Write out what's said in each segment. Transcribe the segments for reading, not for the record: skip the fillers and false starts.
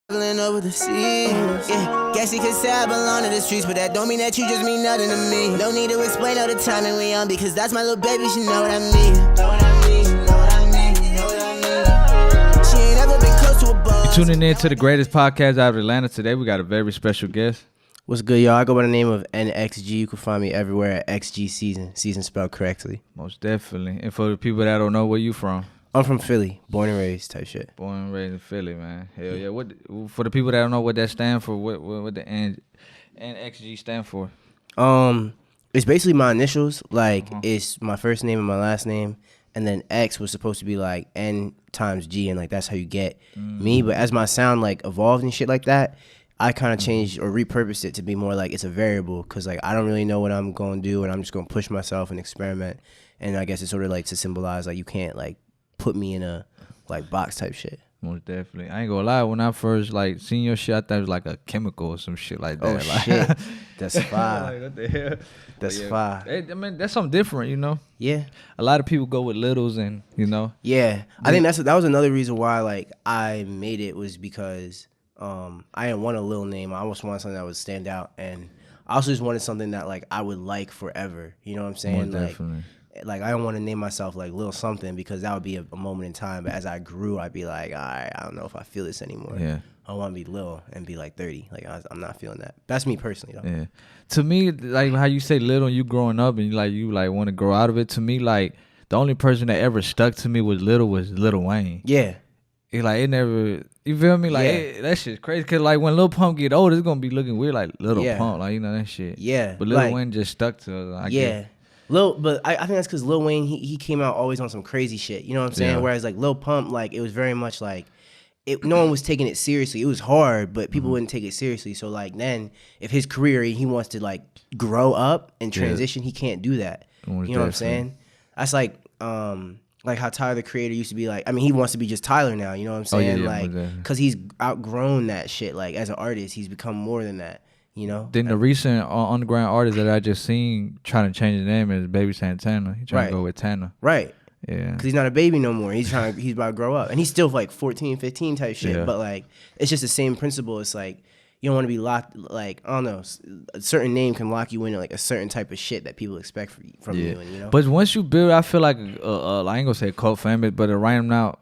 Traveling over the seas, yeah. Guess you could say I belong to the streets, but that don't mean that you just mean nothing to me. No need to explain all the time and we on, because that's my little baby, she know what I mean. Know what I mean, know what I mean, know what I mean. She ain't ever been close to a boss. Tuning in to the greatest podcast out of Atlanta. Today we got a very special guest. What's good, y'all? I go by the name of NxG. You can find me everywhere at XG Season spelled correctly. Most definitely. And for the people that don't know, where you from? I'm from Philly, born and raised type shit. Born and raised in Philly, man. Hell yeah. What for the people that don't know what that stand for? What the NxG stand for? It's basically my initials. Like it's my first name and my last name, and then X was supposed to be like N times G, and like that's how you get me. But as my sound like evolved and shit like that, I kind of changed or repurposed it to be more like it's a variable, because like I don't really know what I'm going to do, and I'm just going to push myself and experiment. And I guess it's sort of like to symbolize like you can't like put me in a like box type shit. Most definitely. I ain't gonna lie, when I first like seen your shit, I thought it was like a chemical or some shit like that. Oh like, shit, that's fire. Like, what the hell? That's fire. I mean, that's something different, you know. Yeah. A lot of people go with littles, and you know. Yeah, I think that was another reason why like I made it, was because I didn't want a Lil name. I almost wanted something that would stand out, and I also just wanted something that like I would like forever. You know what I'm saying? Most definitely. Like I don't want to name myself like Lil something, because that would be a moment in time. But as I grew, I'd be like, all right, I don't know if I feel this anymore. Yeah. I want to be Lil and be like 30. Like I'm not feeling that. That's me personally, though. Yeah. To me, like how you say little and you growing up and you want to grow out of it. To me, like the only person that ever stuck to me was Lil Wayne. Yeah. It never. You feel me? Like that shit's crazy. Cause like when Lil Pump get older, it's gonna be looking weird like Lil Pump, like you know that shit. Yeah. But Lil Wayne just stuck to us. Yeah. But I think that's because Lil Wayne, he came out always on some crazy shit. You know what I'm saying? Yeah. Whereas like Lil Pump, like it was very much like no one was taking it seriously. It was hard, but people wouldn't take it seriously. So like then, if his career he wants to like grow up and transition, he can't do that. You know what I'm saying? That's like how Tyler the Creator used to be like. I mean, he wants to be just Tyler now. You know what I'm saying? Like because he's outgrown that shit. Like as an artist, he's become more than that. You know. Then the recent underground artist that I just seen trying to change his name is Baby Santana. He trying to go with Tanner. Right. Yeah. Because he's not a baby no more. He's about to grow up, and he's still like 14, 15 type shit. Yeah. But like, it's just the same principle. It's like you don't want to be locked. Like I don't know, a certain name can lock you into like a certain type of shit that people expect from you. And, you know. But once you build, I feel like I ain't gonna say a cult fan base, but a right amount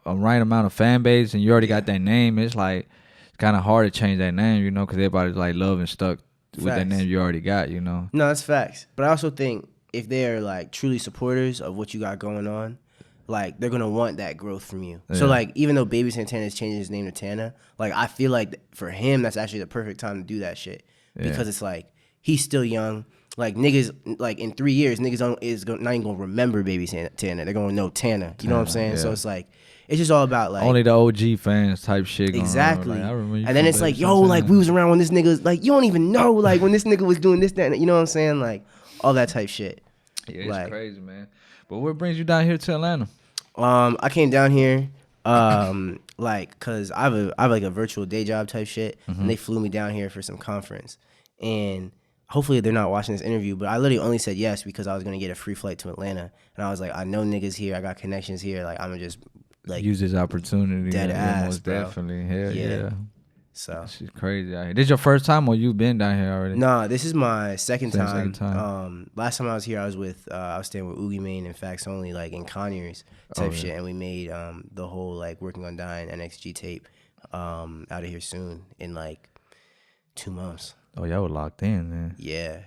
of fan base, and you already got that name. It's like it's kind of hard to change that name, you know, because everybody's like love and stuck with that name you already got, you know. No, that's facts. But I also think if they're like truly supporters of what you got going on, like they're gonna want that growth from you. Yeah. So like even though Baby Santana is changing his name to Tana, like I feel like for him that's actually the perfect time to do that shit, because it's like he's still young. Like niggas, like in 3 years, niggas not even gonna remember Baby Tana. They're gonna know Tana. You know what I'm saying? Yeah. So it's like it's just all about like only the OG fans type shit. Exactly. Like, I remember and then it's like, yo, like we was around when this nigga, like you don't even know, like when this nigga was doing this, that, you know what I'm saying? Like all that type shit. Yeah, it's like, crazy, man. But what brings you down here to Atlanta? I came down here, like, cause I have like a virtual day job type shit, and they flew me down here for some conference, and hopefully they're not watching this interview, but I literally only said yes because I was gonna get a free flight to Atlanta, and I was like, I know niggas here, I got connections here, like I'm gonna just like use this opportunity. Dead ass, most bro. definitely. Hell yeah. So she's crazy out here. This your first time, or you been down here already? Nah, this is my second time. Last time I was here, I was staying with Oogie Mane and Facts Only, like in Conyers type shit, and we made the whole like Working on Dying NxG tape out of here soon in like 2 months. Oh, y'all were locked in, man. Yeah.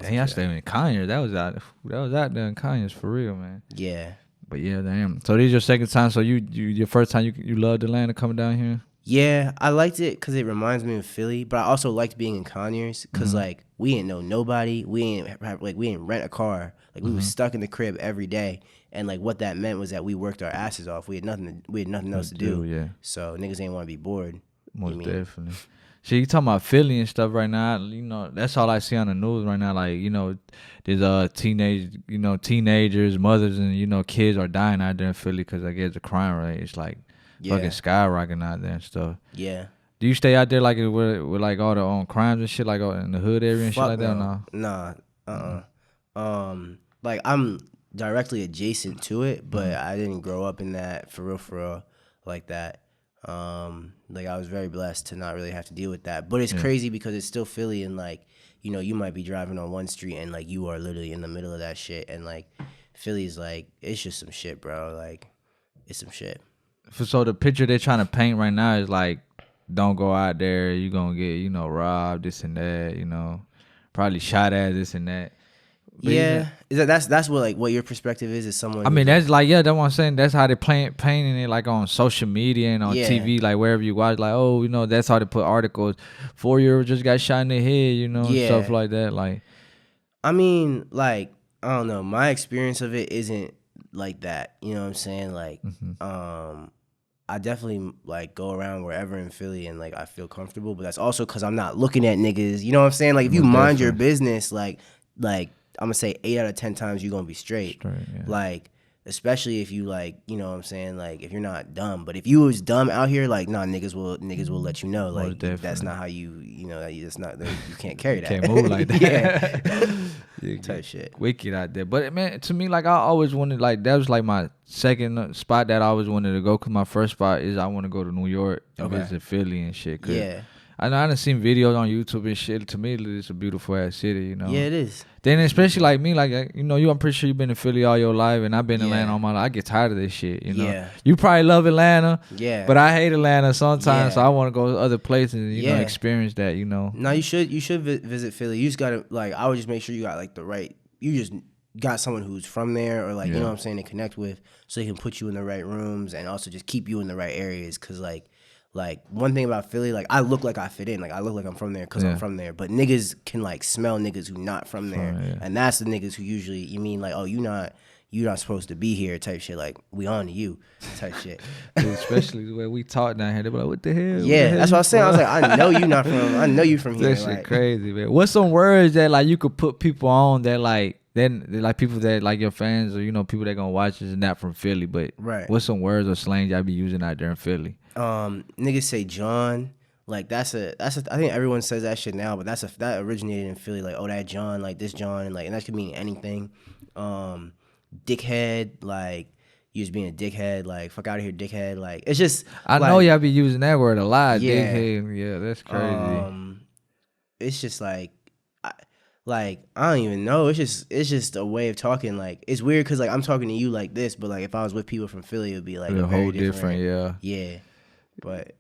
Dang, y'all stayed in Conyers. That was out there in Conyers for real, man. Yeah. But yeah, damn. So this is your second time. So your first time you loved Atlanta coming down here? Yeah, I liked it because it reminds me of Philly, but I also liked being in Conyers because like we ain't know nobody, we ain't rent a car, like we was stuck in the crib every day, and like what that meant was that we worked our asses off. We had nothing else to do. Yeah. So niggas ain't want to be bored. Most definitely. Shit, you talking about Philly and stuff right now? You know, that's all I see on the news right now. Like, you know, there's teenagers, mothers, and kids are dying out there in Philly because I guess the crime rate is like fucking skyrocketing out there and stuff. Yeah. Do you stay out there like with like all the crimes and shit, like in the hood area and shit like that? Or no? Nah. Like I'm directly adjacent to it, but I didn't grow up in that for real like that. Like I was very blessed to not really have to deal with that. But it's crazy because it's still Philly, and like, you know, you might be driving on one street and like you are literally in the middle of that shit, and like Philly's like, it's just some shit, bro. Like, it's some shit. So the picture they're trying to paint right now is like, don't go out there, you gonna get, you know, robbed, this and that, you know, probably shot at, this and that. But yeah, that's what like what your perspective is someone. I mean, that's like, yeah, that's what I'm saying. That's how they painting it, like on social media and on TV, like wherever you watch, like, oh, you know, that's how they put articles. 4-year-old just got shot in the head, you know, stuff like that. Like, I mean, like, I don't know, my experience of it isn't like that. You know what I'm saying? Like, I definitely like go around wherever in Philly and like I feel comfortable, but that's also because I'm not looking at niggas. You know what I'm saying? Like, if you mind your business, like I'm gonna say 8 out of 10 times you're gonna be straight. Like, especially if you like, you know what I'm saying? Like, if you're not dumb. But if you was dumb out here, like, nah, niggas will let you know. Like, that's not how you know, that's not, you can't carry that. Can't move like that. Type shit. Wicked out there. But man, to me, like, I always wanted, like, that was like my second spot that I always wanted to go. Cause my first spot is I want to go to New York and visit Philly and shit. Yeah. I know I done seen videos on YouTube and shit. To me, it's a beautiful ass city, you know. Yeah, it is. Then especially like me, like, you know, I'm pretty sure you've been in Philly all your life, and I've been in Atlanta all my life. I get tired of this shit, you know. Yeah. You probably love Atlanta. Yeah. But I hate Atlanta sometimes, so I want to go to other places and you know experience that, you know. No, you should visit Philly. You just gotta like, I would just make sure you got like the right. You just got someone who's from there, or like you know what I'm saying, to connect with, so they can put you in the right rooms and also just keep you in the right areas, cause like one thing about Philly, like I look like I fit in, like I look like I'm from there because I'm from there. But niggas can like smell niggas who not from there, and that's the niggas who usually, you mean like, oh, you're not supposed to be here type shit. Like, we on to you type shit. Especially the way we talk down here, they be like, what the hell? Yeah, that's what I was saying. I was like, I know you not from. I know you from here. That shit crazy, man. What's some words that like you could put people on that like then like people that like your fans, or you know, people that gonna watch this and not from Philly, but what's some words or slang y'all be using out there in Philly? Niggas say John, like that's a I think everyone says that shit now, but that originated in Philly, like, oh, that John, like this John, and like, and that could mean anything. Dickhead, like you just being a dickhead, like fuck out of here, dickhead, like it's just I know y'all be using that word a lot, dickhead. Yeah, that's crazy. It's just like I don't even know. It's just a way of talking. Like, it's weird because like I'm talking to you like this, but like if I was with people from Philly, it would be like a whole very different. Yeah. But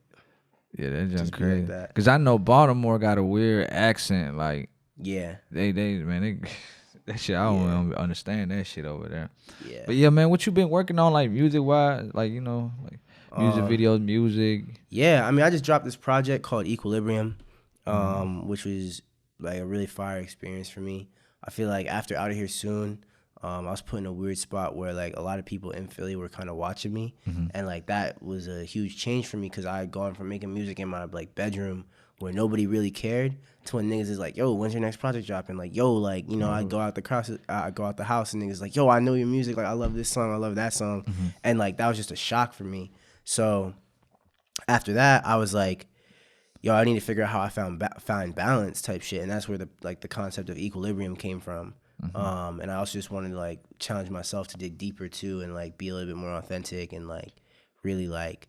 that's just crazy. Because I know Baltimore got a weird accent. Like, they that shit, I don't understand that shit over there. Yeah. But yeah, man, what you been working on, like music wise, like, you know, like music videos, music? Yeah, I mean, I just dropped this project called Equilibrium, which was like a really fire experience for me. I feel like after Out of Here Soon, I was put in a weird spot where like a lot of people in Philly were kind of watching me, and like that was a huge change for me because I had gone from making music in my like bedroom where nobody really cared to when niggas is like, yo, when's your next project dropping? Like, yo, like, you know, I go out the house and niggas like, yo, I know your music, like I love this song, I love that song, and like that was just a shock for me. So after that, I was like, yo, I need to figure out how I find balance type shit, and that's where the concept of equilibrium came from. And I also just wanted to like challenge myself to dig deeper too, and like be a little bit more authentic, and like really like,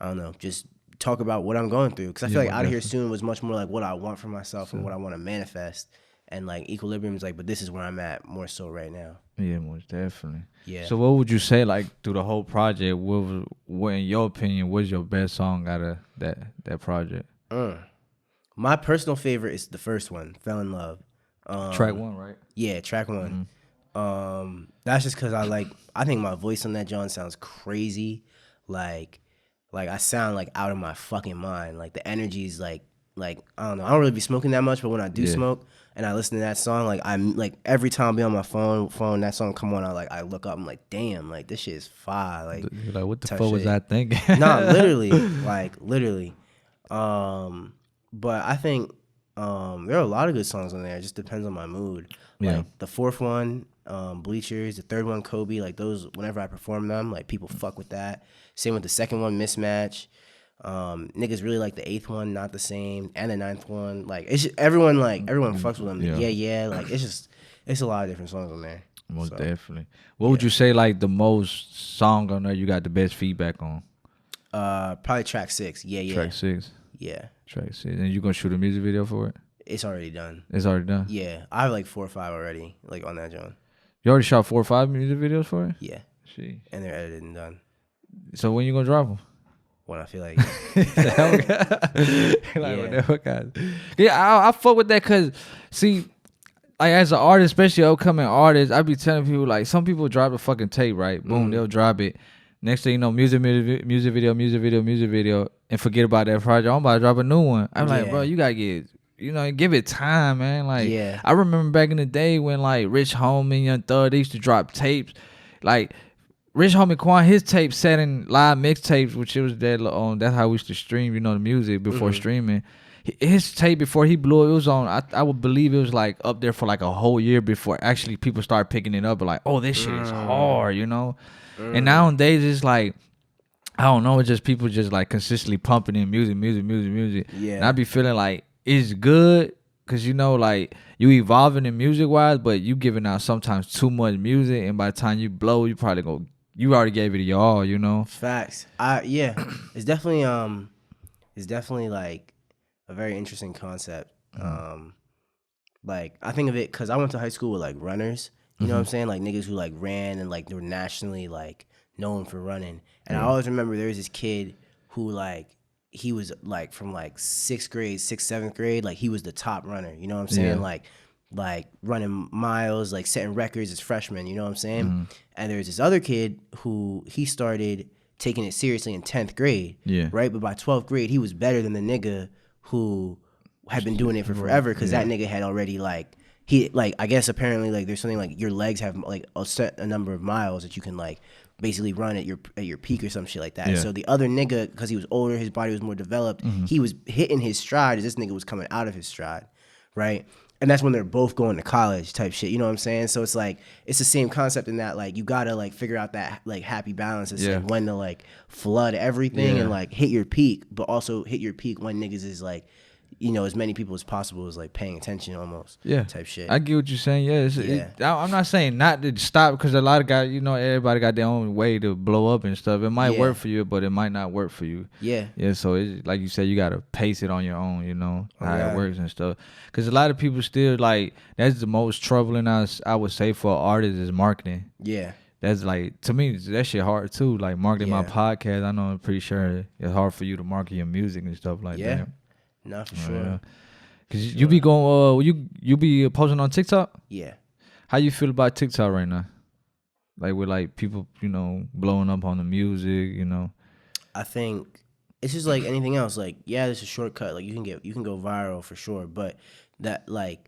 I don't know, just talk about what I'm going through, because I feel like Out of Here Soon was much more like what I want for myself and what I want to manifest, and like Equilibrium is like, but this is where I'm at more so right now. Yeah, most definitely. Yeah. So what would you say, like, through the whole project, what in your opinion was your best song out of that project? My personal favorite is the first one, Fell in Love. Track 1, right? Yeah, track 1. That's just because I think my voice on that John sounds crazy. Like I sound like out of my fucking mind. Like the energy's like I don't know. I don't really be smoking that much, but when I do smoke and I listen to that song, like I'm like every time I be on my phone that song come on, I look up, I'm like, damn, like this shit is fire. Like, you're like, what the fuck was I thinking? Nah, literally. But I think there are a lot of good songs on there. It just depends on my mood. Like the fourth one, Bleachers, the third one, Kobe, like those, whenever I perform them, like people fuck with that. Same with the second one, Mismatch. Niggas really like the eighth one, Not the Same, and the ninth one. Like it's just, everyone fucks with them. Yeah. Like it's a lot of different songs on there. Most definitely. What would you say like the most song on there you got the best feedback on? Probably track 6. Yeah. Track 6. Yeah. Track 6. And you gonna shoot a music video for it? It's already done. It's already done? Yeah. I have like 4 or 5 already, like on that joint. You already shot 4 or 5 music videos for it? Yeah. She. And they're edited and done. So when you gonna drop them? When I feel like. Yeah, I fuck with that because, see, like as an artist, especially upcoming artists, I be telling people, like, some people drop a fucking tape, right? Boom, they'll drop it. Next thing you know, music video, and forget about that project. I'm about to drop a new one. I'm like, bro, you gotta give it time, man. Like, I remember back in the day when like Rich Homie, Young Thug, they used to drop tapes. Like Rich Homie Quan, his tape set in live mixtapes, which it was that on. That's how we used to stream, the music before streaming. His tape before he blew it was on. I would believe it was like up there for like a whole year before actually people start picking it up. And like, oh, this shit is hard, And nowadays it's like, I don't know, it's just people just like consistently pumping in music. Yeah. And I be feeling like it's good because like you evolving in music wise, but you giving out sometimes too much music, and by the time you blow, you probably you already gave it your all, Facts. It's definitely like a very interesting concept. Like I think of it because I went to high school with like runners. You know what I'm saying? Like niggas who like ran and like they were nationally like known for running. And I always remember there was this kid who like he was like from like 6th grade, 7th grade, like he was the top runner. You know what I'm saying? Like running miles, like setting records as freshmen. You know what I'm saying? And there's this other kid who he started taking it seriously in 10th grade. Yeah. Right? But by 12th grade, he was better than the nigga who had been doing it for forever because that nigga had already like I guess apparently like there's something like your legs have like a number of miles that you can like basically run at your peak or some shit like that. Yeah. So the other nigga, because he was older, his body was more developed, he was hitting his stride as this nigga was coming out of his stride, right? And that's when they're both going to college type shit. You know what I'm saying? So it's like it's the same concept in that like you gotta like figure out that like happy balance of like when to like flood everything and like hit your peak, but also hit your peak when niggas is like, as many people as possible is like paying attention almost. Yeah. Type shit. I get what you're saying. I'm not saying not to stop because a lot of guys, everybody got their own way to blow up and stuff. It might work for you, but it might not work for you. Yeah. Yeah. So it's like you said, you got to pace it on your own, how it works and stuff. Because a lot of people still like, that's the most troubling I would say for artists is marketing. Yeah. That's like, to me, that shit hard too. Like marketing my podcast, I know I'm pretty sure it's hard for you to market your music and stuff like that. No, for sure. Cause you be going, you be posting on TikTok. Yeah. How you feel about TikTok right now? Like with like people, blowing up on the music, I think it's just like anything else. Like, yeah, there's a shortcut. Like you can go viral for sure, but that I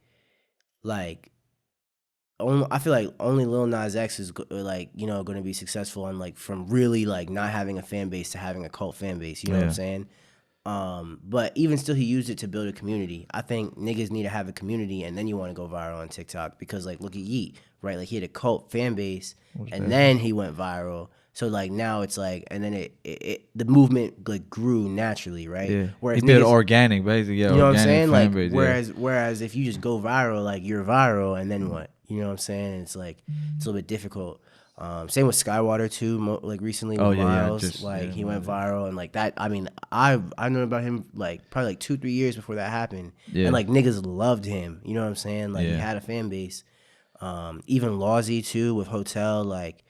feel like only Lil Nas X is like going to be successful on like from really like not having a fan base to having a cult fan base. You know what I'm saying? But even still, he used it to build a community. I think niggas need to have a community, and then you want to go viral on TikTok because, like, look at YEat, right? Like, he had a cult fan base, and then he went viral. So, like, now it's like, and then the movement like grew naturally, right? Yeah. Whereas he did organic, basically. Yeah, you know what I'm saying? Like, base, whereas if you just go viral, like, you're viral, and then what? You know what I'm saying? It's like it's a little bit difficult. Same with Skywater too. Like recently with Miles, he went viral and like that. I mean, I've known about him like probably like 2-3 years before that happened, and like niggas loved him. You know what I'm saying? Like he had a fan base. Even Lawsy too with Hotel. Like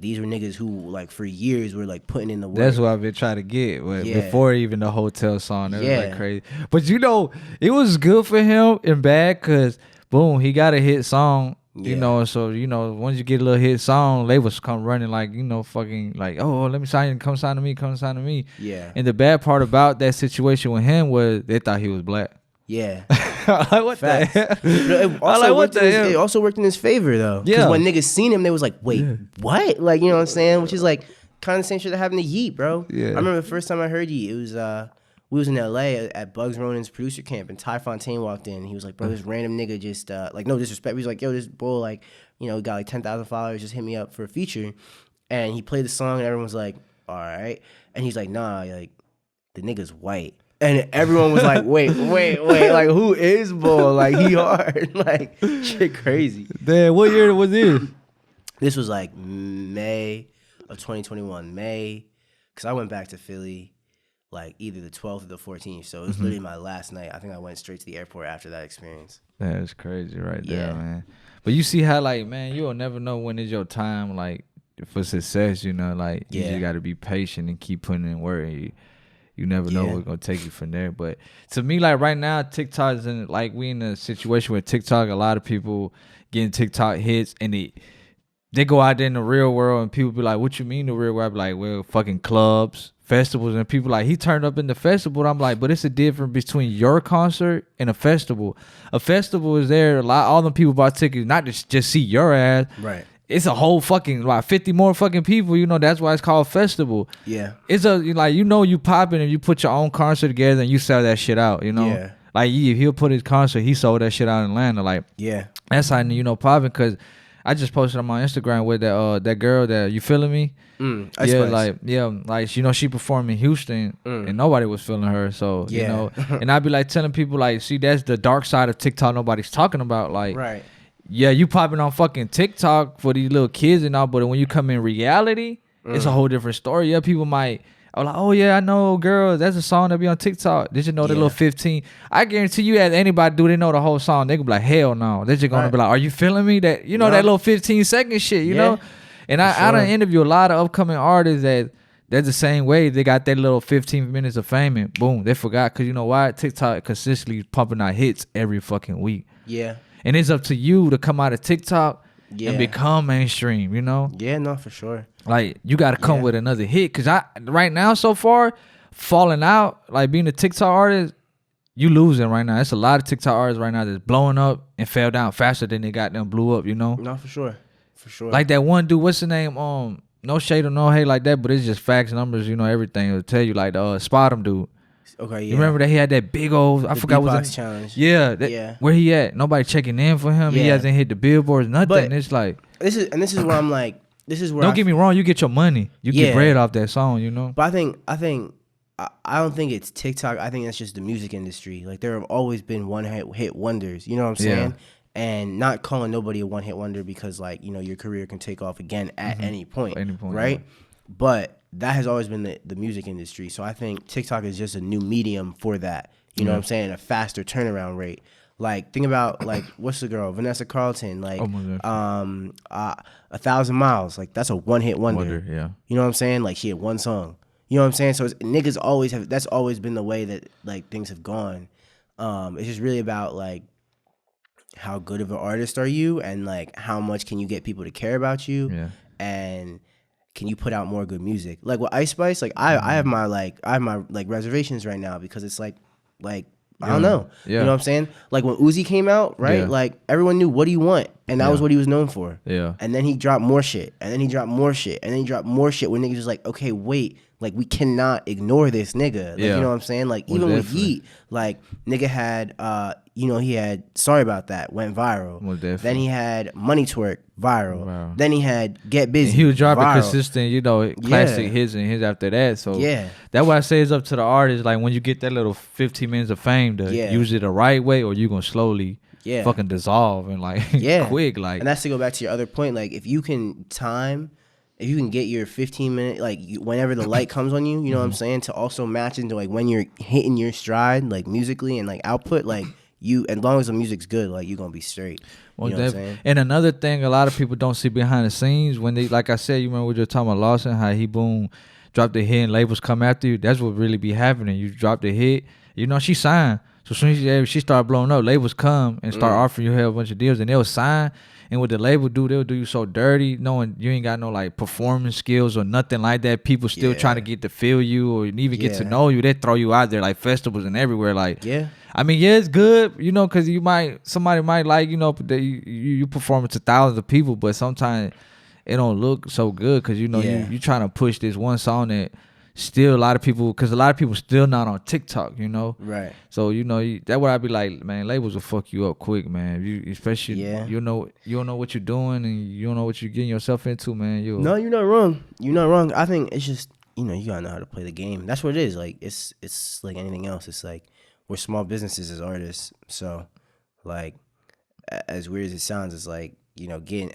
these were niggas who like for years were like putting in the work. That's what I've been trying to get before even the Hotel song. That was like crazy. But it was good for him and bad because boom, he got a hit song. So once you get a little hit song, labels come running like fucking like, oh, let me sign you, come sign to me. Yeah. And the bad part about that situation with him was they thought he was black. Yeah. Like what the hell? It also worked in his favor though. Because when niggas seen him, they was like, wait, what? Like, you know what I'm saying? Which is like kind of the same shit that happened to YEat, bro. Yeah. I remember the first time I heard YEat, it was we was in LA at Bugs Ronan's producer camp, and Ty Fontaine walked in. He was like, bro, this random nigga just, like, no disrespect. He was like, yo, this bull, like, got like 10,000 followers, just hit me up for a feature. And he played the song, and everyone was like, all right. And he's like, nah, like, the nigga's white. And everyone was like, wait, like, who is bull? Like, he hard. Like, shit crazy. Damn, what year was this? This was like May of 2021, May because I went back to Philly like either the 12th or the 14th. So it was literally my last night. I think I went straight to the airport after that experience. That's crazy right there, man. But you see how, like, man, you'll never know when is your time, like, for success, you know, like, you just got to be patient and keep putting in work. And you never know what's going to take you from there. But to me, like, right now, TikTok is in, like, we in a situation where TikTok, a lot of people getting TikTok hits, and they go out there in the real world, and people be like, what you mean the real world? I be like, well, fucking clubs, festivals, and people like, he turned up in the festival. I'm like, but it's a difference between your concert and a festival. A festival is there, all them people bought tickets, not to just see your ass. Right. It's a whole fucking, like, 50 more fucking people, you know, that's why it's called festival. Yeah. It's a, like, you know, you popping and you put your own concert together and you sell that shit out, you know? Yeah. Like, if he'll put his concert, he sold that shit out in Atlanta, like. Yeah. That's how, you know, popping, because I just posted on my Instagram with that girl that, you feeling me? Like, you know, she performed in Houston and nobody was feeling her. So, you know, and I'd be like telling people, like, see, that's the dark side of TikTok nobody's talking about. Like, right. Yeah, you popping on fucking TikTok for these little kids and all, but when you come in reality, it's a whole different story. Yeah, people might, like, oh yeah, I know, girl, that's a song that be on TikTok. Did you know the little 15? I guarantee you, as anybody do, they know the whole song. They gonna be like, hell no. They're just gonna be like, are you feeling me? That, you know, that little 15-second shit, you know? And I done interview a lot of upcoming artists that they're the same way. They got that little 15 minutes of fame and boom, they forgot. Cause you know why? TikTok consistently pumping out hits every fucking week. Yeah. And it's up to you to come out of TikTok and become mainstream, you know? Yeah, no, for sure. Like, you got to come with another hit. Because right now, so far, falling out, like being a TikTok artist, you losing right now. It's a lot of TikTok artists right now that's blowing up and fell down faster than they got them blew up, you know? No, for sure. For sure. Like that one dude, what's the name? No shade or no hate like that, but it's just facts, numbers, you know, everything. It'll tell you, like the Spot 'em dude. Okay, yeah. You remember that he had that big old, I forgot what it was. Challenge. Yeah, where he at? Nobody checking in for him. He hasn't hit the billboards, nothing. But it's like this is where I'm like, this is where don't get me wrong, you get your money, you get bread off that song, you know. But I don't think it's TikTok. I think that's just the music industry. Like, there have always been one hit wonders. You know what I'm saying? And not calling nobody a one hit wonder because, like, you know, your career can take off again at any point, right? Yeah. But that has always been the music industry. So I think TikTok is just a new medium for that. You know what I'm saying? A faster turnaround rate. Like, think about, like, what's the girl? Vanessa Carlton. Like, 1,000 Miles. Like, that's a one-hit wonder. Yeah. You know what I'm saying? Like, she had one song. You know what I'm saying? So niggas always have, that's always been the way that, like, things have gone. It's just really about, like, how good of an artist are you and, like, how much can you get people to care about you? Yeah. And can you put out more good music? Like with Ice Spice, like I have my reservations right now because it's like I don't know. You know what I'm saying? Like when Uzi came out, right? Like everyone knew what do you want, and that was what he was known for. Yeah. And then he dropped more shit, and then he dropped more shit, and then he dropped more shit. When niggas was like, okay, wait, like we cannot ignore this nigga. Like, you know what I'm saying? Like even with YEat, like nigga had he had Sorry About That went viral. Then he had Money Twerk viral. Wow. Then he had Get Busy. And he was dropping consistent, classic hits and hits after that. So that's why I say it's up to the artist. Like when you get that little 15 minutes of fame to use it the right way, or you gonna slowly fucking dissolve and like quick. Like, and that's to go back to your other point. Like if you can get your 15-minute, like whenever the light comes on you, you know what I'm saying, to also match into like when you're hitting your stride, like musically and like output, like you, as long as the music's good, like you're gonna be straight. You know what I'm saying? And another thing, a lot of people don't see behind the scenes when they, like I said, you remember we were talking about Lawson, how he dropped the hit and labels come after you. That's what really be happening. You drop the hit, she signed. So as soon as she started blowing up, labels come and start offering you a bunch of deals, and they'll sign. And what the label do, they'll do you so dirty, knowing you ain't got no like performance skills or nothing like that. People still trying to get to feel you or even get to know you. They throw you out there like festivals and everywhere. Like, I mean, it's good, because somebody might like, you performing to thousands of people, but sometimes it don't look so good because you trying to push this one song that still a lot of people still not on TikTok, right? So that's what I'd be like, man, labels will fuck you up quick, man. Especially you don't know what you're doing and you don't know what you're getting yourself into, man. No, you're not wrong. I think it's just you gotta know how to play the game. That's what it is. Like it's like anything else. It's like we're small businesses as artists, so like as weird as it sounds, it's like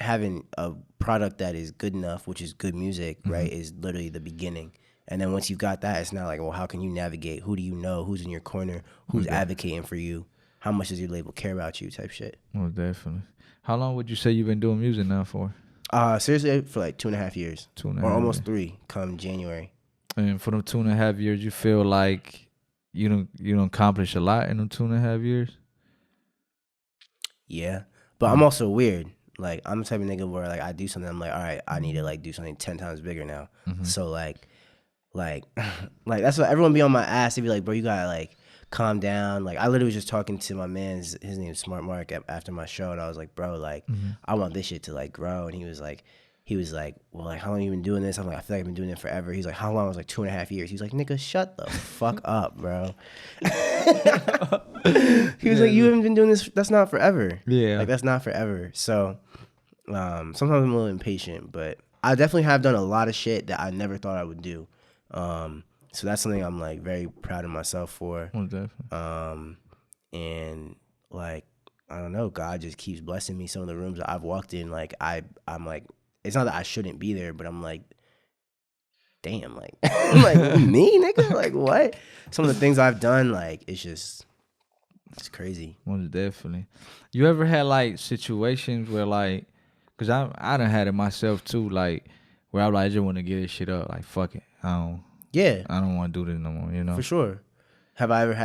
having a product that is good enough, which is good music, right, is literally the beginning. And then once you've got that, it's not like, well, how can you navigate? Who do you know? Who's in your corner? Who's advocating for you? How much does your label care about you? Type shit. Well, definitely. How long would you say you've been doing music now for? Seriously, for like 2.5 years. 2.5 or almost years. 3 come January. And for them 2.5 years, you feel like you don't accomplish a lot in them 2.5 years? Yeah. But I'm also weird. Like, I'm the type of nigga where, like, I do something, I'm like, all right, I need to, like, do something 10 times bigger now. So, like, that's what everyone be on my ass. They be like, bro, you gotta, like, calm down. Like, I literally was just talking to my man, his name is Smart Mark, after my show, and I was like, bro, like, I want this shit to, like, grow. And he was like, well, like, how long you been doing this? I'm like, I feel like I've been doing it forever. He's like, how long? I was like, 2.5 years. He's like, nigga, shut the fuck up, bro. He was like, you haven't been doing this. That's not forever. Yeah. Like, that's not forever. So, sometimes I'm a little impatient, but I definitely have done a lot of shit that I never thought I would do. So that's something I'm, like, very proud of myself for. Well, definitely. And, like, I don't know, God just keeps blessing me. Some of the rooms that I've walked in, like, I'm like, it's not that I shouldn't be there, but I'm like, damn, like, I'm like, me, nigga? Like, what? Some of the things I've done, like, it's crazy. Well, definitely. You ever had, like, situations where, like, because I done had it myself, too, like, where I'm like, I just want to get this shit up. Like, fuck it. I don't want to do this no more, you know? For sure. Have I ever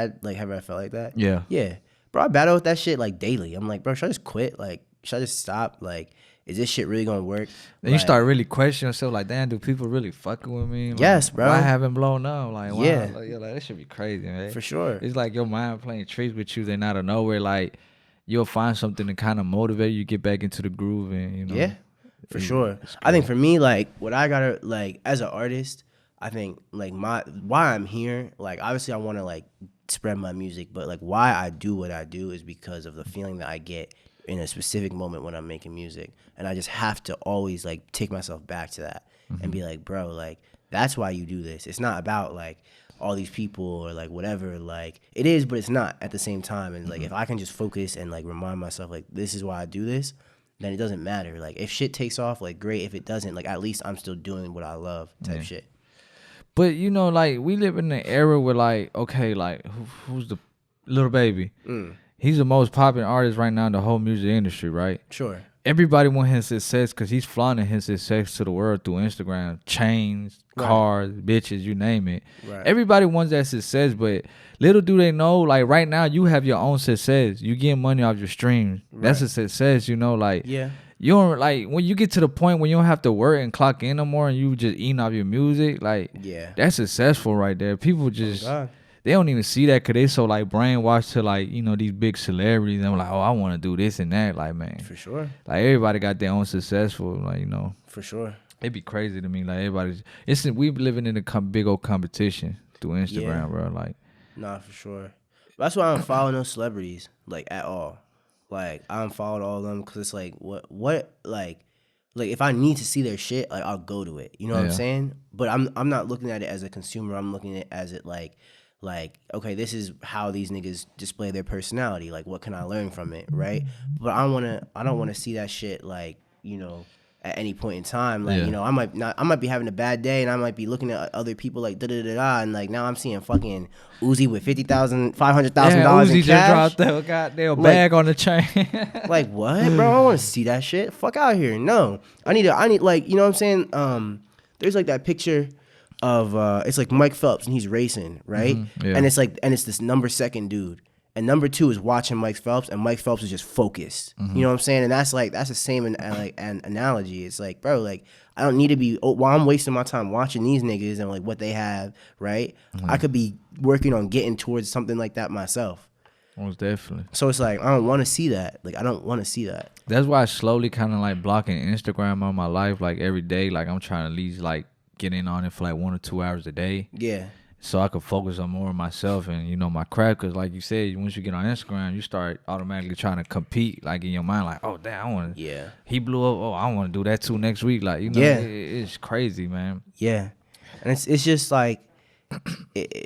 felt like that? Yeah. Yeah. Bro, I battle with that shit, like, daily. I'm like, bro, should I just quit? Like, should I just stop? Like, is this shit really gonna work? Then you start really questioning yourself, like, damn, do people really fucking with me? Like, yes, bro. Why I haven't blown up? Like, why? Yeah. Like, that should be crazy, man. For sure. It's like your mind playing tricks with you, then out of nowhere, like, you'll find something to kind of motivate you, get back into the groove, and, you know. Yeah, for sure. I think for me, like, what I gotta, like, as an artist, I think, like, why I'm here, like, obviously I want to, like, spread my music, but, like, why I do what I do is because of the feeling that I get in a specific moment when I'm making music. And I just have to always, like, take myself back to that and be like, bro, like, that's why you do this. It's not about, like, all these people or, like, whatever. Like, it is, but it's not at the same time. And, like, if I can just focus and, like, remind myself, like, this is why I do this, then it doesn't matter. Like, if shit takes off, like, great. If it doesn't, like, at least I'm still doing what I love type shit. But, you know, like, we live in an era where, like, okay, like, who's the Lil Baby? He's the most popular artist right now in the whole music industry, right? Sure. Everybody wants his success because he's flaunting his success to the world through Instagram. Chains, cars, bitches, you name it. Right. Everybody wants that success, but little do they know, like, right now, you have your own success. You get money off your streams. That's a success, you know, like. Yeah. You don't, like, when you get to the point when you don't have to work and clock in no more and you just eating off your music, like, that's successful right there. People just, they don't even see that because they so, like, brainwashed to, like, you know, these big celebrities. And I'm like, oh, I want to do this and that. Like, man. For sure. Like, everybody got their own successful, like, you know. For sure. It'd be crazy to me. Like, we living in a big old competition through Instagram, bro. Like. Nah, for sure. That's why I don't follow no celebrities, like, at all. Like, I unfollowed all of them because it's like, what, like, if I need to see their shit, like, I'll go to it. You know what I'm saying? But I'm not looking at it as a consumer. I'm looking at it as it, like, okay, this is how these niggas display their personality. Like, what can I learn from it, right? But I don't want to see that shit, like, you know, at any point in time. Like, you know, I might be having a bad day and I might be looking at other people like da-da-da-da, and, like, now I'm seeing fucking Uzi with $500,000 in Uzi cash. just dropped that goddamn bag on the chain. Like, what, bro? I don't want to see that shit. Fuck out here. No. I need, like, you know what I'm saying? There's, like, that picture of, it's, like, Mike Phelps and he's racing, right? And it's, like, and it's this number 2 dude. And number 2 is watching Mike Phelps, and Mike Phelps is just focused. You know what I'm saying? And that's the same an analogy. It's like, bro, like, I don't need to be, while I'm wasting my time watching these niggas and, like, what they have, right? I could be working on getting towards something like that myself. Most definitely. So it's like, I don't want to see that. Like, I don't want to see that. That's why I slowly kind of, like, blocking Instagram on my life, like, every day. Like, I'm trying to at least, like, get in on it for, like, 1 or 2 hours a day. Yeah. So I could focus on more of myself and, you know, my craft. Because, like you said, once you get on Instagram, you start automatically trying to compete, like, in your mind, like, oh, damn, I want to. Yeah. He blew up. Oh, I want to do that too next week. Like, you know, it's crazy, man. Yeah. And it's just like,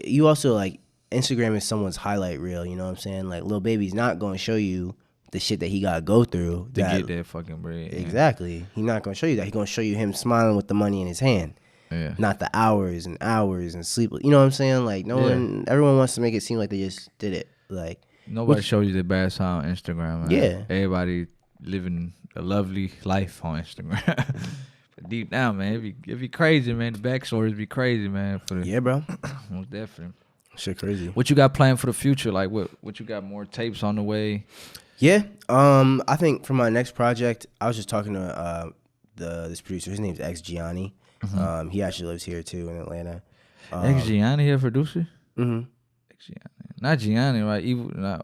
you also, like, Instagram is someone's highlight reel, you know what I'm saying? Like, Lil Baby's not going to show you the shit that he got to go through. To get that fucking bread. Exactly. He's not going to show you that. He's going to show you him smiling with the money in his hand. not the hours and hours and sleep. You know what I'm saying? Like everyone wants to make it seem like they just did it. Like nobody shows you the bad side on Instagram. Man. Yeah, everybody living a lovely life on Instagram. But deep down, man, it be crazy, man. The backstories be crazy, man. Bro, most definitely. Shit, crazy. What you got planned for the future? Like what you got? More tapes on the way? Yeah, I think for my next project, I was just talking to this producer. His name's NxG. He actually lives here too in Atlanta. NxG here, producer. Mm-hmm. Not Gianni, right? Nah.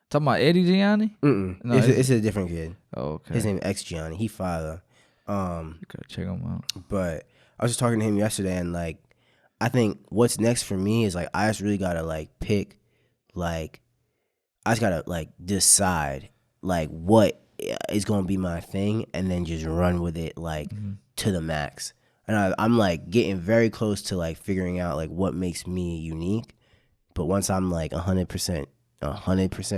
Talking about Eddie Gianni? No, it's a different kid. Oh, okay. His name is NxG. He father. You gotta check him out. But I was just talking to him yesterday, and like, I think what's next for me is like I just really gotta like pick, like, I just gotta like decide like what is gonna be my thing, and then just run with it like to the max. And I'm like getting very close to like figuring out like what makes me unique. But once I'm like 100%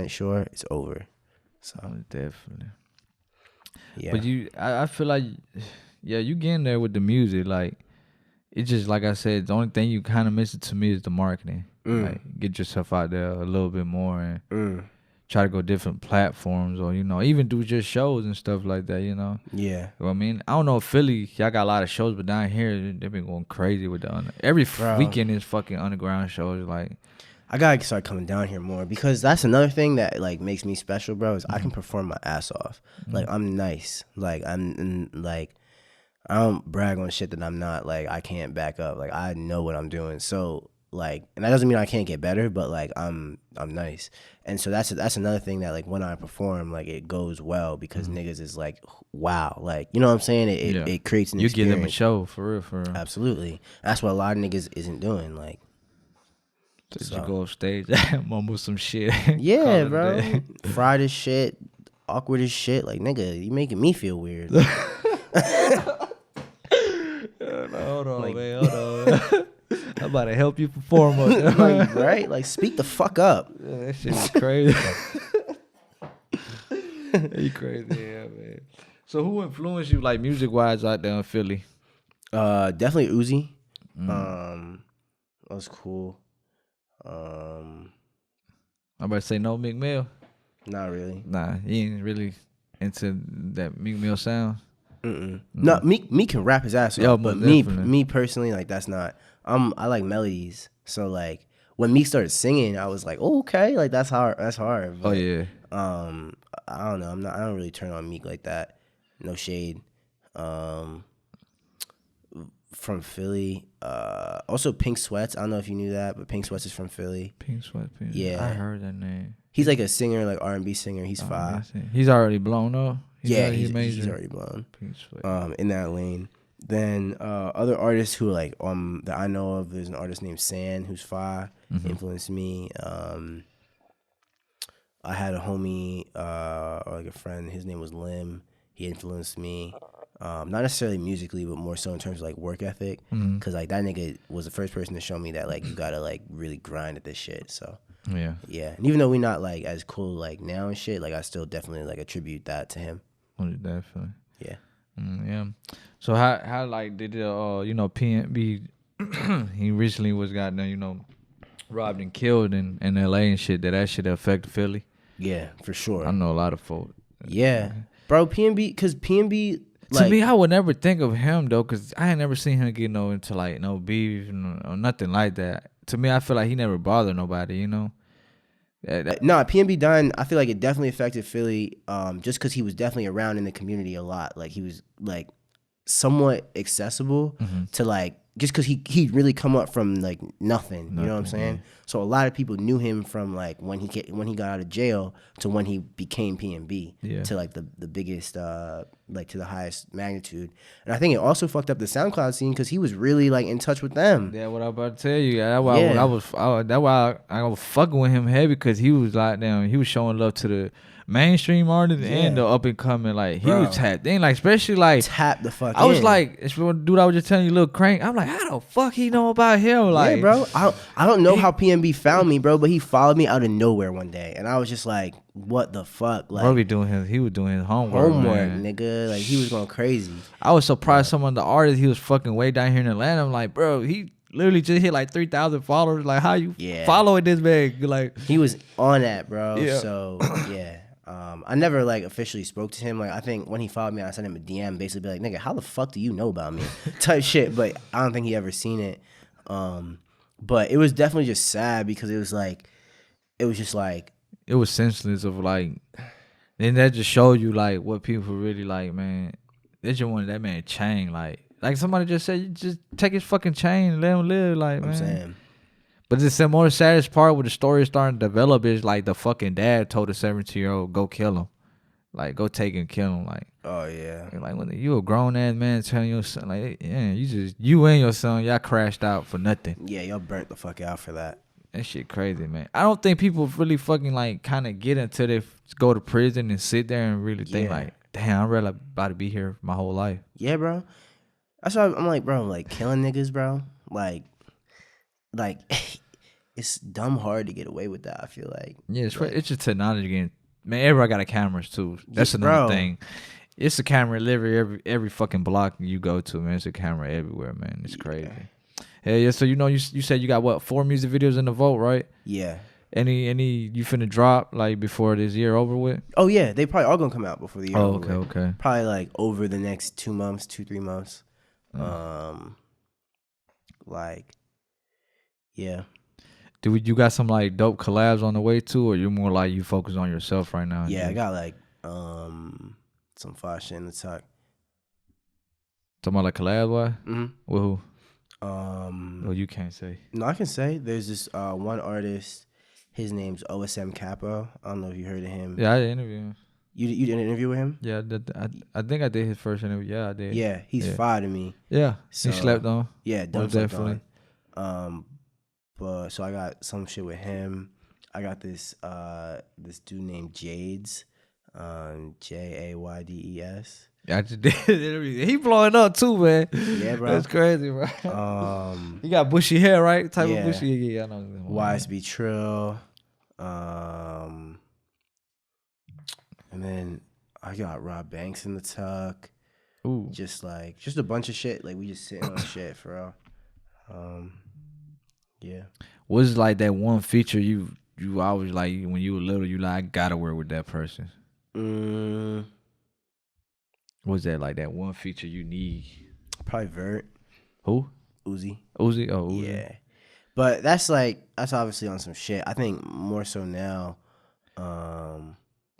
sure, it's over. So definitely. Yeah. But I feel like, you getting there with the music. Like, it's just like I said, the only thing you kind of missing to me is the marketing. Like, get yourself out there a little bit more and try to go different platforms, or even do just shows and stuff like that. Yeah. You know what I mean? I don't know if Philly, y'all got a lot of shows, but down here they've been going crazy with every weekend is fucking underground shows. Like, I gotta start coming down here more, because that's another thing that like makes me special, bro. Is I can perform my ass off. Like, I'm nice. Like, I don't brag on shit that I'm not. Like, I can't back up. Like, I know what I'm doing. So like, and that doesn't mean I can't get better, but like I'm nice. And so that's another thing that like when I perform, like it goes well, because niggas is like, wow, like, you know what I'm saying? It creates an experience. You give them a show for real. Absolutely. That's what a lot of niggas isn't doing. Like, just you go off stage, mumble some shit. Yeah, bro. Fried as shit, awkward as shit. Like, nigga, you making me feel weird. Hold on, man. I'm about to help you perform up there. Like, right? Like, speak the fuck up. Yeah, that shit is crazy. You crazy, yeah, man. So who influenced you, like, music-wise out there in Philly? Definitely Uzi. That was cool. I'm about to say no Meek Mill. Not really. Nah, he ain't really into that Meek Mill sound. No, Meek can rap his ass off, but me personally, like, that's not. I like melodies, so like when Meek started singing, I was like, oh, okay, like that's hard. But, oh yeah. I don't know. I don't really turn on Meek like that. No shade. From Philly. Also Pink Sweats. I don't know if you knew that, but Pink Sweats is from Philly. Pink Sweats. Yeah, I heard that name. He's like a singer, like R&B singer. He's fire. He's already blown up. He's already blown. Pink Sweats. In that lane. Then other artists who like that I know of, there's an artist named San who's fire. Influenced me. I had a homie or like a friend. His name was Lim. He influenced me. Not necessarily musically, but more so in terms of like work ethic. Cause like that nigga was the first person to show me that like you gotta like really grind at this shit. So yeah. And even though we not like as cool like now and shit, like I still definitely like attribute that to him. Definitely. Yeah. Yeah. So how like did PNB? He recently was gotten robbed and killed in LA and shit. That shit affect Philly? Yeah, for sure. I know a lot of folks. Yeah, bro. Cause PNB. Like, to me, I would never think of him though, cause I ain't never seen him get into like no beef or nothing like that. To me, I feel like he never bothered nobody. No, PNB dying, I feel like it definitely affected Philly. Just because he was definitely around in the community a lot. Like he was like somewhat accessible to like, just because he really come up from like nothing. You know what I'm saying? Yeah. So a lot of people knew him from like when he got out of jail to when he became PNB to like the biggest like to the highest magnitude. And I think it also fucked up the SoundCloud scene because he was really like in touch with them. Yeah, what I'm about to tell you. That's why I was fucking with him heavy, because he was like he was showing love to the mainstream artists and the up and coming. Like he was tapped in, like especially like tap the fuck. I was like, it's dude I was just telling you, Lil Crank. I'm like, how the fuck he know about him? Like, bro, I don't know how PNB PNB found me, bro, but he followed me out of nowhere one day, and I was just like, "What the fuck?" Like, bro, he was doing his homework, man. nigga. Like, he was going crazy. I was surprised some of the artists he was fucking way down here in Atlanta. I'm like, bro, he literally just hit like 3,000 followers. Like, how you following this man? Like, he was on that, bro. Yeah. So yeah. I never like officially spoke to him. Like, I think when he followed me, I sent him a DM, basically be like, "Nigga, how the fuck do you know about me?" type shit. But I don't think he ever seen it. But it was definitely just sad because it was just like it was senseless of like, then that just showed you like what people really like, man. They just wanted that man chain, like somebody just said, you just take his fucking chain and let him live, like, man. I'm saying. But the more saddest part where the story is starting to develop is like the fucking dad told the 17-year-old, go kill him. Like, go take and kill him. Like, oh yeah. Like, when you a grown ass man telling your son, like, yeah, you and your son, y'all crashed out for nothing. Yeah, y'all burnt the fuck out for that. That shit crazy, man. I don't think people really fucking like kind of get until they go to prison and sit there and really think like, damn, I'm really about to be here my whole life. Yeah, bro. That's why I'm like, bro, like killing niggas, bro. Like it's dumb hard to get away with that. I feel like. Yeah, it's just technology again. Man, everybody got cameras too. That's another thing. It's a camera every fucking block you go to, man. It's a camera everywhere, man. It's crazy. Hey, yeah. So you said you got what 4 music videos in the vault, right? Yeah. Any you finna drop like before this year over with? Oh yeah, they probably are gonna come out before the year. Oh, okay. Probably like over the next 2 months, 2-3 months. Yeah. You got some like dope collabs on the way too, or you're more like you focus on yourself right now? Yeah, I got like some fire shit in the tuck. Talking about like collab, what? Mm-hmm. With who? Well, you can't say. No, I can say. There's this one artist. His name's OSM Capo. I don't know if you heard of him. Yeah, I did interview him. You did an interview with him? Yeah, I think I did his first interview. Yeah, I did. Yeah, he's fire to me. Yeah, so, he slept on. Yeah, definitely. But so I got some shit with him. I got this dude named Jades, Jaydes. Yeah, I just did an interview. He blowing up too, man. Yeah, bro. That's crazy, bro. He got bushy hair, right? Type of bushy. Yeah, I know. YSB Trill. And then I got Rob Banks in the tuck. Ooh. Just a bunch of shit. Like, we just sitting on shit for real. Yeah. What's like that one feature you always like when you were little, you like, I gotta work with that person? What's that like that one feature you need? Probably Vert. Who? Uzi. Uzi? Oh, Uzi. Yeah. But that's obviously on some shit. I think more so now.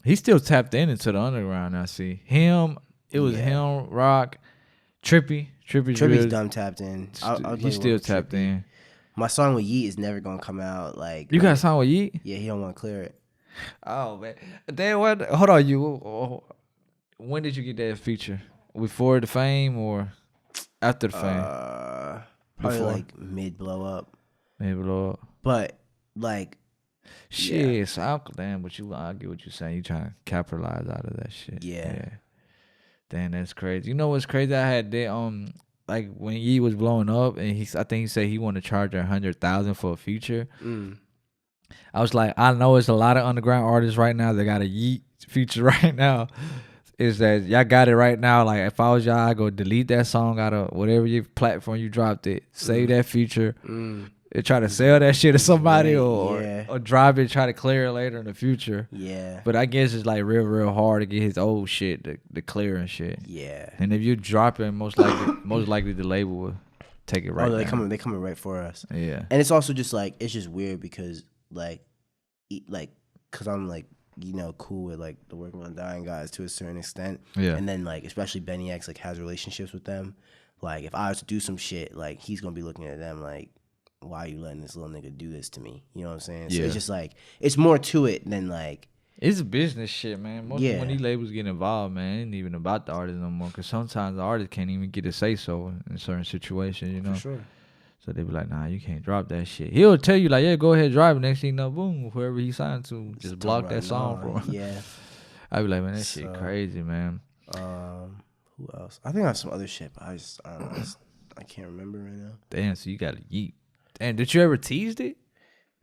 He still tapped into the underground. I see him. It was him, Rock, Trippy's dumb tapped in. He's still tapped in. My song with YEat is never gonna come out. Like, you got a song with YEat? Yeah, he don't want to clear it. Oh man, then what? Hold on, you. When did you get that feature? Before the fame or after the fame? Probably Before? like mid blow up. Mid blow up. But like, shit, so damn. But I get what you're saying. You trying to capitalize out of that shit. Yeah. Damn, that's crazy. You know what's crazy? I had that like when YEat was blowing up, and I think he said he wanted to charge $100,000 for a feature. I was like, I know it's a lot of underground artists right now that got a YEat feature right now. Is that y'all got it right now? Like, if I was y'all, I go delete that song out of whatever your platform you dropped it, save that feature, and try to sell that shit to somebody, or drop it, try to clear it later in the future. Yeah. But I guess it's like real hard to get his old shit to clear and shit. Yeah. And if you drop it, most likely the label will take it right. Oh, they coming right for us. Yeah. And it's also just like, it's just weird because cause I'm like, cool with like the Working on Dying guys to a certain extent. Yeah. And then like, especially Benny X, like, has relationships with them. Like, if I was to do some shit, like, he's gonna be looking at them like, why are you letting this little nigga do this to me? You know what I'm saying? So it's just like, it's more to it than like, it's a business shit, man. When these labels get involved, man, it ain't even about the artist no more. Because sometimes the artist can't even get a say so in certain situations, you know. For sure. So they be like, nah, you can't drop that shit. He'll tell you like, yeah, go ahead, drive it. Next thing you know, boom, whoever he signed to, just block that song for him. Yeah. I be like, man, that shit crazy, man. Who else? I think I have some other shit, but I don't know. I can't remember right now. Damn, so you got a YEat. And did you ever tease it?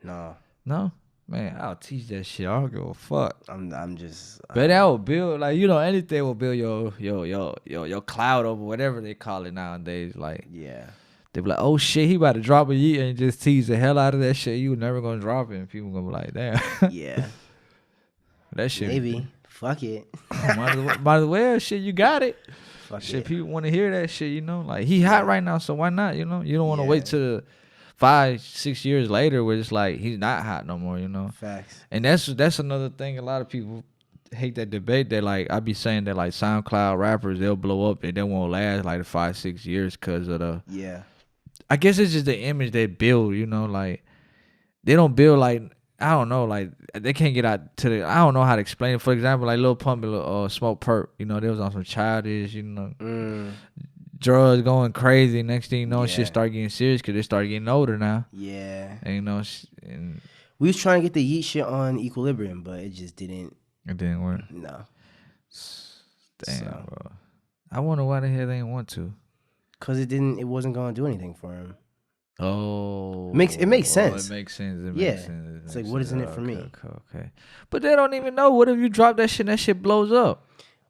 No. No? Man, I'll teach that shit. I don't give a fuck. I'm just. But that will build, like, you know, anything will build your cloud over whatever they call it nowadays. Like, Yeah. they be like, oh shit, he about to drop a yeet and just tease the hell out of that shit. You never gonna drop it, and people gonna be like, damn. Yeah. That shit. Maybe. Fuck it. Might as well, shit, you got it. Fuck Shit, it. people want to hear that shit, you know. Like, he hot right now, so why not, you know? You don't want to Yeah. wait till 5-6 years later where it's like he's not hot no more, you know. Facts. And that's another thing. A lot of people hate that debate. That, like, I be saying that, like, SoundCloud rappers, they'll blow up and they won't last like 5-6 years because of the. Yeah. I guess it's just the image they build, you know. Like, they don't build, like, I don't know, like, they can't get out to the. I don't know how to explain it. For example, like Lil Pump and Smoke Perp, you know, they was on some childish, you know, drugs going crazy. Next thing you know, shit start getting serious because they start getting older now. Yeah. And, you know, and we was trying to get the Yeet shit on Equilibrium, but it just didn't. it didn't work. No. Damn, bro. I wonder why the hell they didn't want to. Cause it wasn't gonna do anything for him. Oh, it makes sense. It makes sense. It Yeah. makes sense. It's like, what isn't it for me? Okay. But they don't even know. What if you drop that shit and that shit blows up?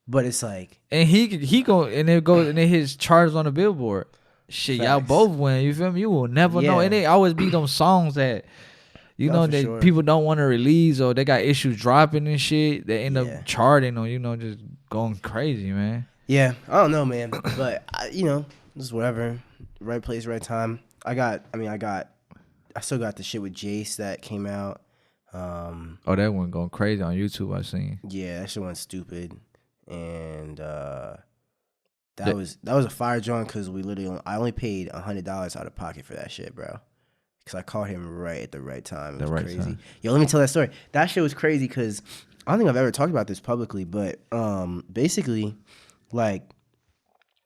But it's like, and he go and it goes and then his charts on the Billboard. Shit, y'all both win. You feel me? You will never know. And they always be them songs that you know that people don't want to release or they got issues dropping and shit. They end up charting or, you know, just going crazy, man. Yeah, I don't know, man. But you know, just whatever. Right place, right time. I still got the shit with Jace that came out. That one going crazy on YouTube. I seen. Yeah, that shit went stupid, and that was a fire joint because I only paid $100 out of pocket for that shit, bro. Because I caught him right at the right time. It was crazy. Time. Yo, let me tell that story. That shit was crazy because I don't think I've ever talked about this publicly, but basically, like,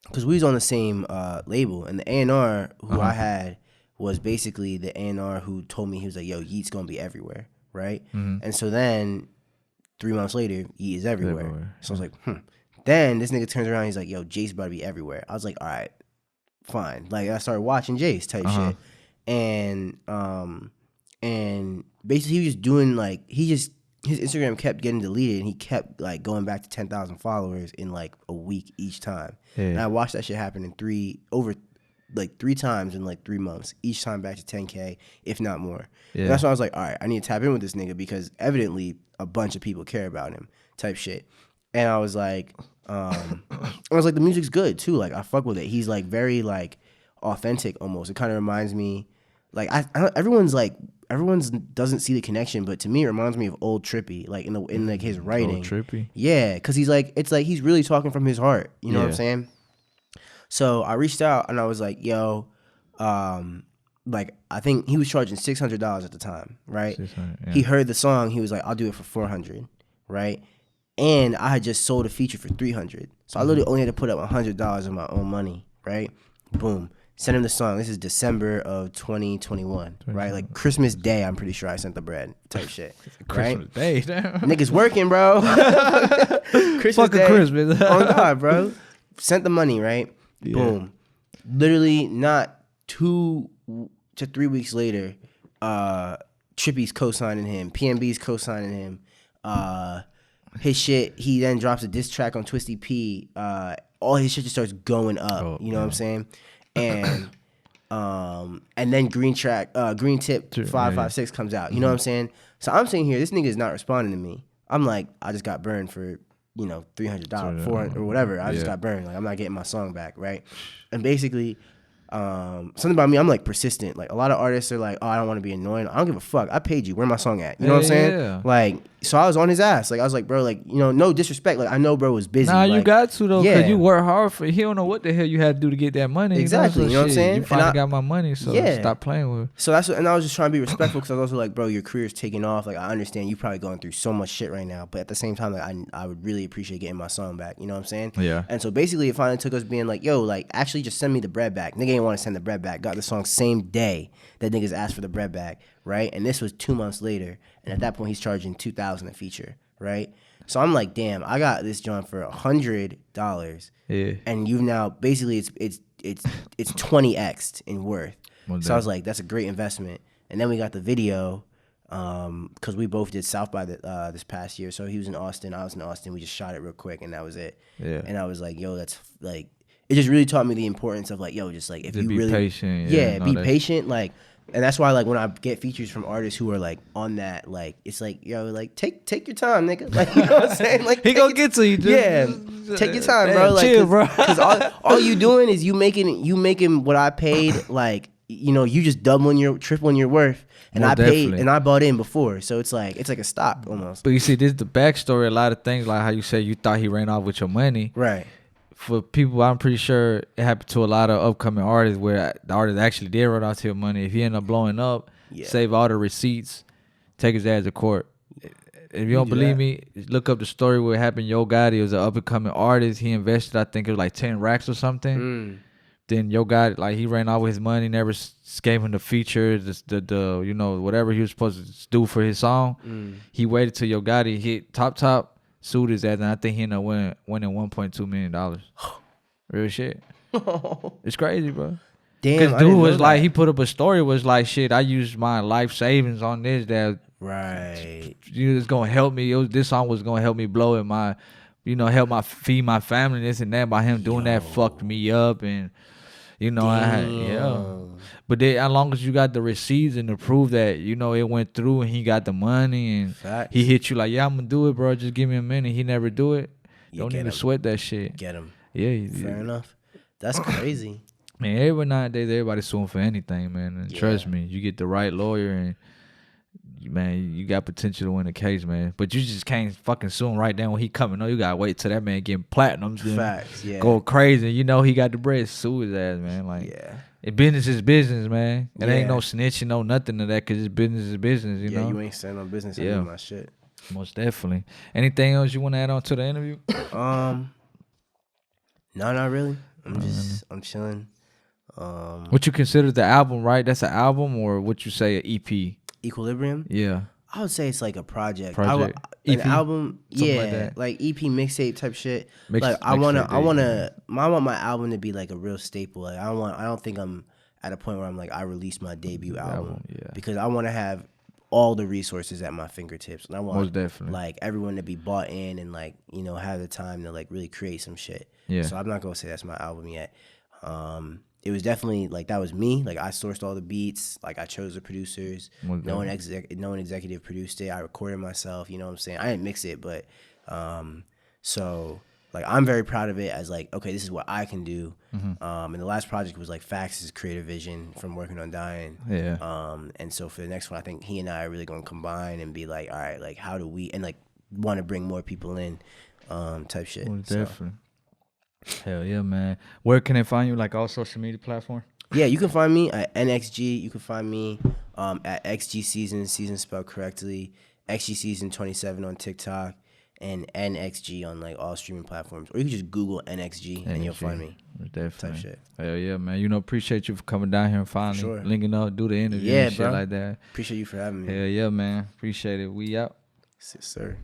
because we was on the same label, and the A&R who I had was basically the A&R who told me, he was like, yo, Yeat's gonna be everywhere, right? And so then 3 months later, Yeat is everywhere. So I was like, Then this nigga turns around, he's like, yo, Jace about to be everywhere. I was like, all right, fine. Like, I started watching Jace type shit. And basically he was just doing, like, his Instagram kept getting deleted, and he kept, like, going back to 10,000 followers in, like, a week each time. Yeah. And I watched that shit happen in three times in, like, 3 months, each time back to 10K, if not more. Yeah. And that's why I was like, all right, I need to tap in with this nigga because evidently a bunch of people care about him type shit. And I was like, the music's good, too. Like, I fuck with it. He's, like, very, like, authentic almost. It kind of reminds me, like, everyone's doesn't see the connection, but to me it reminds me of Old Trippy, like in like his writing. Old Trippy? Yeah, because he's like, it's like he's really talking from his heart. You know what I'm saying? So I reached out and I was like, yo, like, I think he was charging $600 at the time, right? He heard the song, he was like, I'll do it for $400, right? And I had just sold a feature for $300, so I literally only had to put up $100 of my own money, right? Boom. Sent him the song. This is December of 2021, right? Like Christmas Day, I'm pretty sure I sent the bread type shit, right? Christmas Day, damn. Niggas working, bro. Christmas Day. Christmas. Oh God, bro. Sent the money, right? Yeah. Boom. Literally not 2 to 3 weeks later, Trippy's co-signing him. PNB's co-signing him. His shit, he then drops a diss track on Twisty P. All his shit just starts going up. You know what I'm saying? And then Green Tip 556 comes out. You know what I'm saying? So I'm saying here, this nigga is not responding to me. I'm like, I just got burned for, you know, $300, $400 or whatever. I just got burned. Like, I'm not getting my song back, right? And basically, something about me, I'm like persistent. Like, a lot of artists are like, oh, I don't want to be annoying. I don't give a fuck. I paid you. Where my song at? You know what I'm saying? Yeah. Like, so I was on his ass. Like, I was like, bro, like, you know, no disrespect. Like, I know bro was busy. Nah, like, you got to though, because you work hard for it. He don't know what the hell you had to do to get that money. Exactly. You know what I'm saying? You finally got my money, so stop playing with it. So that's what, and I was just trying to be respectful because I was also like, bro, your career's taking off. Like, I understand you probably going through so much shit right now, but at the same time, like, I would really appreciate getting my song back. You know what I'm saying? Yeah. And so basically, it finally took us being like, yo, like, actually just send me the bread back. Nigga ain't want to send the bread back. Got the song same day that niggas asked for the bread back, right? And this was 2 months later, and at that point, he's charging $2,000 a feature, right? So I'm like, damn, I got this joint for $100, and you've now basically it's 20x'd in worth. So I was like, that's a great investment. And then we got the video, because we both did South by this past year. So he was in Austin, I was in Austin. We just shot it real quick, and that was it. Yeah. And I was like, yo, that's like, it just really taught me the importance of like, yo, just like if Just you be really patient. be patient, like. And that's why, like, when I get features from artists who are like on that, like, it's like, yo, like, take your time, nigga. Like, you know what I'm saying? Like, he gonna get to you. Take your time, bro. Like, chill, bro. Because all you doing is you making what I paid. Like, you know, you just tripling your worth. And Most I paid definitely. and I bought in before, so it's like a stock almost. But you see, this is the backstory. A lot of things, like how you say you thought he ran off with your money. Right. For people, I'm pretty sure it happened to a lot of upcoming artists where the artist actually did run off to your money. If he ended up blowing up, save all the receipts, take his ass to court. If you don't believe me, look up the story where it happened. Yo Gotti was an up and coming artist. He invested, I think it was like 10 racks or something. Then Yo Gotti, like, he ran off with his money, never gave him the features, the you know, whatever he was supposed to do for his song. He waited till Yo Gotti hit top, sued his ass, and I think he ended up winning $1.2 million. Real shit. It's crazy, bro. Damn, Because dude was like, he put up a story, was like, shit, I used my life savings on this, that right. it's gonna help me. This song was gonna help me blow in my, you know, help feed my family, this and that. By him doing that fucked me up, and you know, But then, as long as you got the receipts and to prove that, you know, it went through and he got the money and he hit you like, yeah, I'm gonna do it, bro. Just give me a minute. He never do it. Don't even sweat that shit. Get him. Yeah. Fair enough. That's crazy. Man, nowadays everybody's suing for anything, man. And trust me, you get the right lawyer and man, you got potential to win the case, man. But you just can't fucking sue him right then when he coming. No, you gotta wait till that man getting platinums. Facts, go crazy. You know he got the bread. Sue his ass, man. Like, business is business, man. It ain't no snitching, no nothing of that, because it's business is business, you know? You ain't saying no business on my shit. Most definitely. Anything else you want to add on to the interview? No, not really. I'm chilling. What you consider the album, right? That's an album, or what you say, an EP? Equilibrium? Yeah. I would say it's like a project. EP? An album, Something like EP mixtape type shit. I want my album to be like a real staple. Like I don't think I'm at a point where I'm like, I released my debut album because I want to have all the resources at my fingertips, and I want most definitely like everyone to be bought in and like, you know, have the time to like really create some shit. Yeah. So I'm not gonna say that's my album yet. It was definitely like, that was me. Like I sourced all the beats. Like I chose the producers. No one executive produced it. I recorded myself. You know what I'm saying? I didn't mix it, but so like I'm very proud of it as like, okay, this is what I can do. And the last project was like Fax's creative vision from working on Dying. Yeah. And so for the next one, I think he and I are really gonna combine and be like, all right, like how do we, and like want to bring more people in, type shit. Well, definitely. Hell yeah, man. Where can they find you? Like all social media platform? Yeah, you can find me at NxG. You can find me at XG season spelled correctly. XG season 27 on TikTok, and NxG on like all streaming platforms. Or you can just Google NxG and you'll find me. Definitely. Type shit. Hell yeah, man. You know, appreciate you for coming down here and finally linking up, do the interview and shit like that. Appreciate you for having me. Hell yeah, man. Appreciate it. We out. Yes, sir.